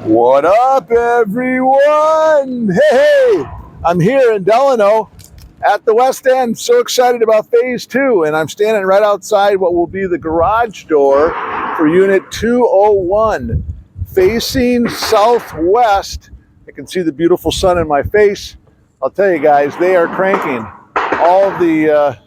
What up, everyone? Hey, I'm here in Delano at the West End. So excited about phase 2, and I'm standing right outside what will be the garage door for unit 201, facing southwest. I can see the beautiful sun in my face. I'll tell you guys, they are cranking. All of the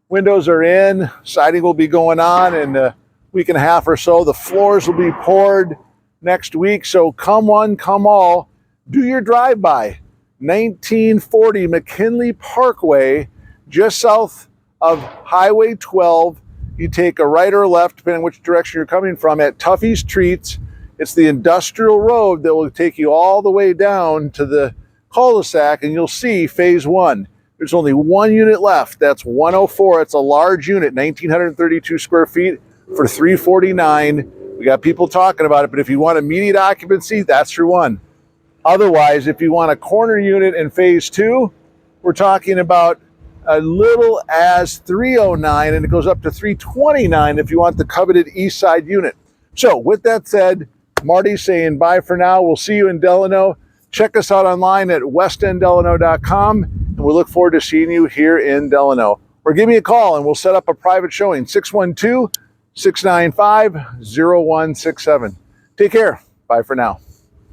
windows are in, siding will be going on in a week and a half or so. The floors will be poured next week, so come one, come all, do your drive-by. 1940 McKinley Parkway, just south of Highway 12. You take a right or left, depending on which direction you're coming from, at 𝗙𝗵𝘃's Treats. It's the industrial road that will take you all the way down to the cul-de-sac, and you'll see phase 1. There's only one unit left. That's 104. It's a large unit, 1,932 square feet for $349. We got people talking about it, but if you want immediate occupancy, that's your one. Otherwise, if you want a corner unit in phase 2, we're talking about a little as $309, and it goes up to $329 if you want the coveted east side unit. So with that said, Marty saying bye for now. We'll see you in Delano. Check us out online at westenddelano.com, and we look forward to seeing you here in Delano. Or give me a call and we'll set up a private showing, 612-695-0167. Take care. Bye for now.